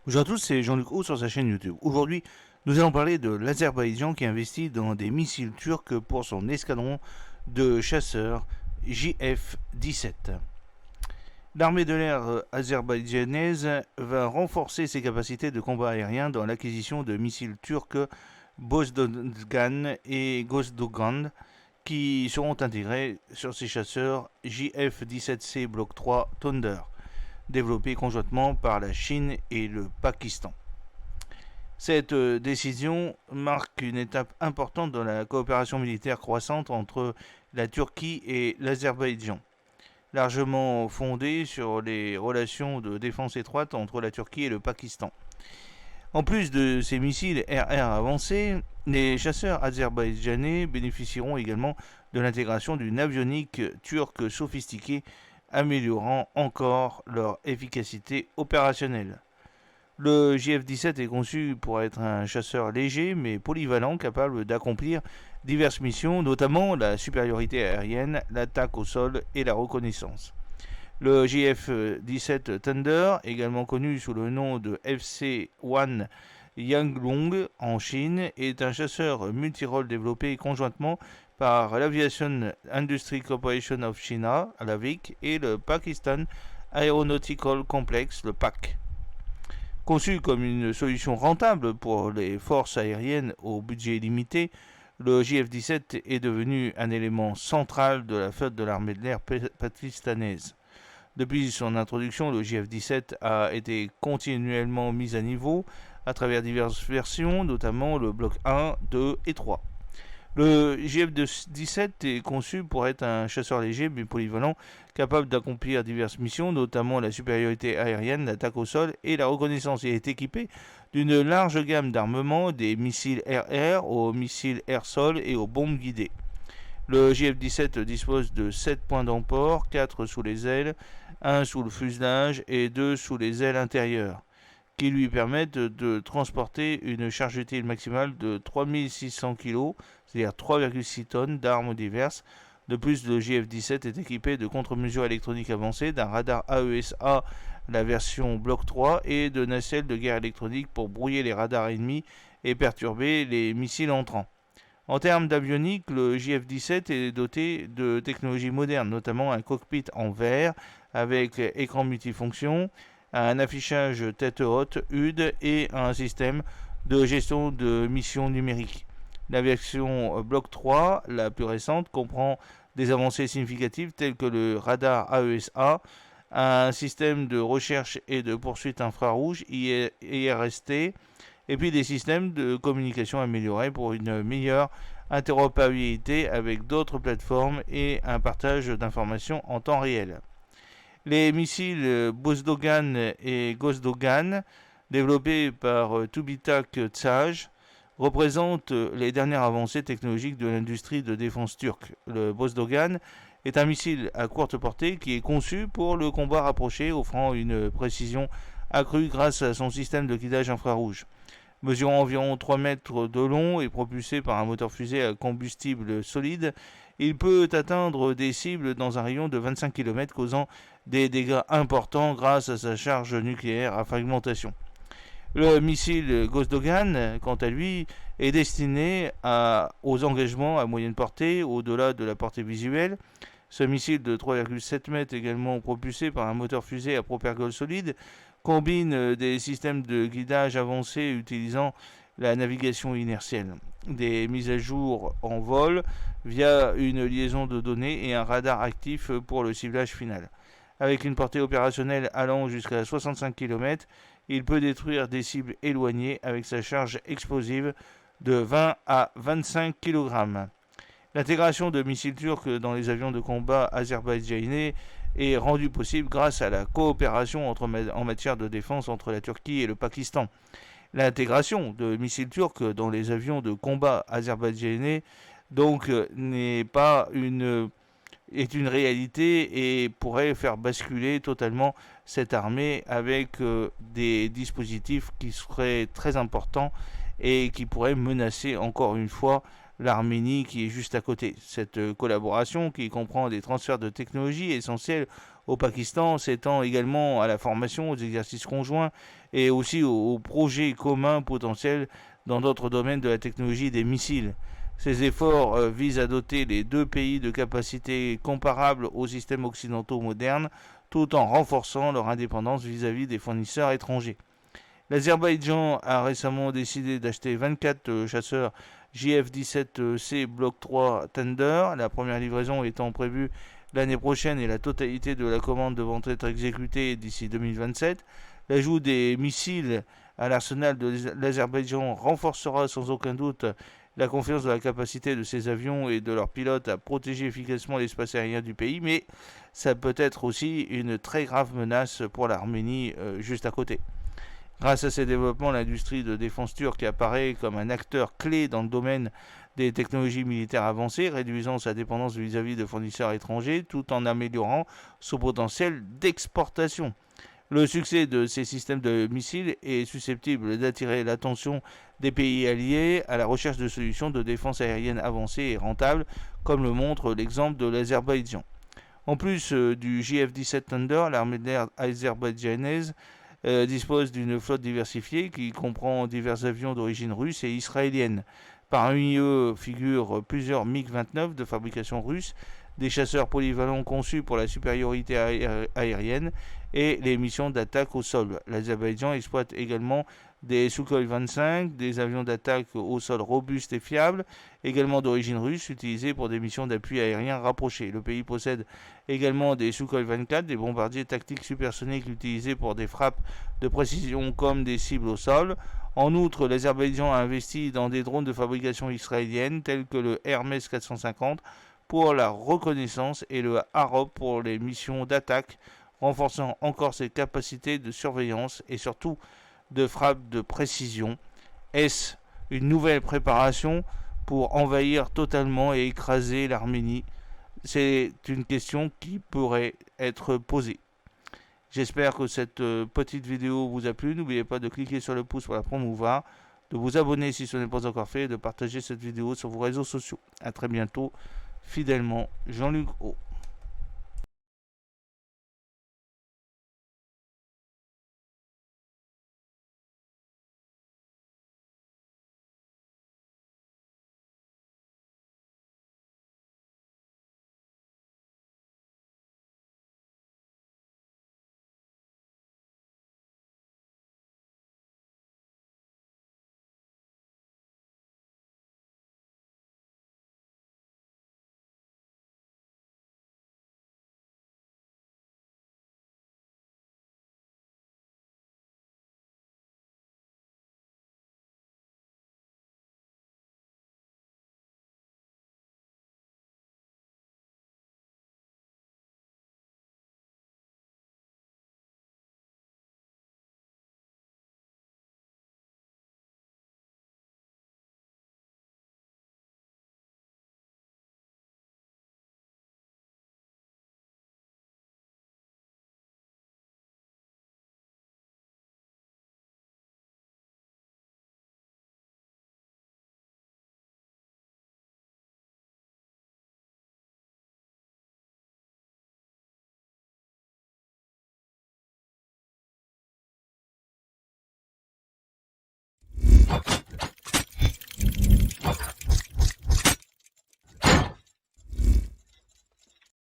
Bonjour à tous, c'est Jean-Luc Haut sur sa chaîne YouTube. Aujourd'hui, nous allons parler de l'Azerbaïdjan qui investit dans des missiles turcs pour son escadron de chasseurs JF-17. L'armée de l'air azerbaïdjanaise va renforcer ses capacités de combat aérien dans l'acquisition de missiles turcs Bozdogan et Gozdogan qui seront intégrés sur ses chasseurs JF-17C Block 3 Thunder, développés conjointement par la Chine et le Pakistan. Cette décision marque une étape importante dans la coopération militaire croissante entre la Turquie et l'Azerbaïdjan, largement fondée sur les relations de défense étroites entre la Turquie et le Pakistan. En plus de ces missiles RR avancés, les chasseurs azerbaïdjanais bénéficieront également de l'intégration d'une avionique turque sophistiquée, améliorant encore leur efficacité opérationnelle. Le JF-17 est conçu pour être un chasseur léger mais polyvalent, capable d'accomplir diverses missions, notamment la supériorité aérienne, l'attaque au sol et la reconnaissance. Le JF-17 Thunder, également connu sous le nom de FC-1 Yanglong en Chine, est un chasseur multirôle développé conjointement par l'Aviation Industry Corporation of China, l'AVIC, et le Pakistan Aeronautical Complex, le PAC. Conçu comme une solution rentable pour les forces aériennes au budget limité, le JF-17 est devenu un élément central de la flotte de l'armée de l'air pakistanaise. Depuis son introduction, le JF-17 a été continuellement mis à niveau à travers diverses versions, notamment le bloc 1, 2 et 3. Le JF-17 est conçu pour être un chasseur léger mais polyvalent, capable d'accomplir diverses missions, notamment la supériorité aérienne, l'attaque au sol et la reconnaissance. Il est équipé d'une large gamme d'armements, des missiles air-air aux missiles air-sol et aux bombes guidées. Le JF-17 dispose de 7 points d'emport, 4 sous les ailes, 1 sous le fuselage et 2 sous les ailes intérieures, qui lui permettent de transporter une charge utile maximale de 3600 kg, c'est-à-dire 3,6 tonnes d'armes diverses. De plus, le JF-17 est équipé de contre-mesures électroniques avancées, d'un radar AESA, la version Block 3, et de nacelles de guerre électronique pour brouiller les radars ennemis et perturber les missiles entrants. En termes d'avionique, le JF-17 est doté de technologies modernes, notamment un cockpit en verre avec écran multifonction, un affichage tête haute HUD et un système de gestion de missions numériques. La version Block 3, la plus récente, comprend des avancées significatives telles que le radar AESA, un système de recherche et de poursuite infrarouge IRST, et puis des systèmes de communication améliorés pour une meilleure interopérabilité avec d'autres plateformes et un partage d'informations en temps réel. Les missiles Bozdogan et Gozdogan, développés par Tubitak Tsaj, représentent les dernières avancées technologiques de l'industrie de défense turque. Le Bozdogan est un missile à courte portée qui est conçu pour le combat rapproché, offrant une précision accrue grâce à son système de guidage infrarouge. Mesurant environ 3 mètres de long et propulsé par un moteur fusée à combustible solide, il peut atteindre des cibles dans un rayon de 25 km, causant des dégâts importants grâce à sa charge nucléaire à fragmentation. Le missile Gozdogan, quant à lui, est destiné aux engagements à moyenne portée, au-delà de la portée visuelle. Ce missile de 3,7 mètres, également propulsé par un moteur fusée à propergol solide, combine des systèmes de guidage avancés utilisant la navigation inertielle, des mises à jour en vol via une liaison de données et un radar actif pour le ciblage final. Avec une portée opérationnelle allant jusqu'à 65 km, il peut détruire des cibles éloignées avec sa charge explosive de 20 à 25 kg. L'intégration de missiles turcs dans les avions de combat azerbaïdjanais est rendue possible grâce à la coopération en matière de défense entre la Turquie et le Pakistan. L'intégration de missiles turcs dans les avions de combat azerbaïdjanais donc n'est pas une est une réalité et pourrait faire basculer totalement cette armée avec des dispositifs qui seraient très importants et qui pourraient menacer encore une fois l'Arménie qui est juste à côté. Cette collaboration, qui comprend des transferts de technologies essentiels au Pakistan, s'étend également à la formation, aux exercices conjoints et aussi aux projets communs potentiels dans d'autres domaines de la technologie des missiles. Ces efforts visent à doter les deux pays de capacités comparables aux systèmes occidentaux modernes, tout en renforçant leur indépendance vis-à-vis des fournisseurs étrangers. L'Azerbaïdjan a récemment décidé d'acheter 24 chasseurs JF-17C Block 3 Thunder, la première livraison étant prévue l'année prochaine et la totalité de la commande devant être exécutée d'ici 2027. L'ajout des missiles à l'arsenal de l'Azerbaïdjan renforcera sans aucun doute la confiance dans la capacité de ces avions et de leurs pilotes à protéger efficacement l'espace aérien du pays, mais ça peut être aussi une très grave menace pour l'Arménie juste à côté. Grâce à ces développements, l'industrie de défense turque apparaît comme un acteur clé dans le domaine des technologies militaires avancées, réduisant sa dépendance vis-à-vis de fournisseurs étrangers tout en améliorant son potentiel d'exportation. Le succès de ces systèmes de missiles est susceptible d'attirer l'attention des pays alliés à la recherche de solutions de défense aérienne avancées et rentables, comme le montre l'exemple de l'Azerbaïdjan. En plus du JF-17 Thunder, l'armée de l'air azerbaïdjanaise dispose d'une flotte diversifiée qui comprend divers avions d'origine russe et israélienne. Parmi eux figurent plusieurs MiG-29 de fabrication russe, des chasseurs polyvalents conçus pour la supériorité aérienne et les missions d'attaque au sol. L'Azerbaïdjan exploite également des Sukhoi 25, des avions d'attaque au sol robustes et fiables, également d'origine russe, utilisés pour des missions d'appui aérien rapprochées. Le pays possède également des Sukhoi 24, des bombardiers tactiques supersoniques utilisés pour des frappes de précision comme des cibles au sol. En outre, l'Azerbaïdjan a investi dans des drones de fabrication israélienne tels que le Hermes 450 pour la reconnaissance et le Harop pour les missions d'attaque, renforçant encore ses capacités de surveillance et surtout de frappe de précision. Est-ce une nouvelle préparation pour envahir totalement et écraser l'Arménie? C'est une question qui pourrait être posée. J'espère que cette petite vidéo vous a plu. N'oubliez pas de cliquer sur le pouce pour la promouvoir, de vous abonner si ce n'est pas encore fait et de partager cette vidéo sur vos réseaux sociaux. A très bientôt. Fidèlement, Jean-Luc O.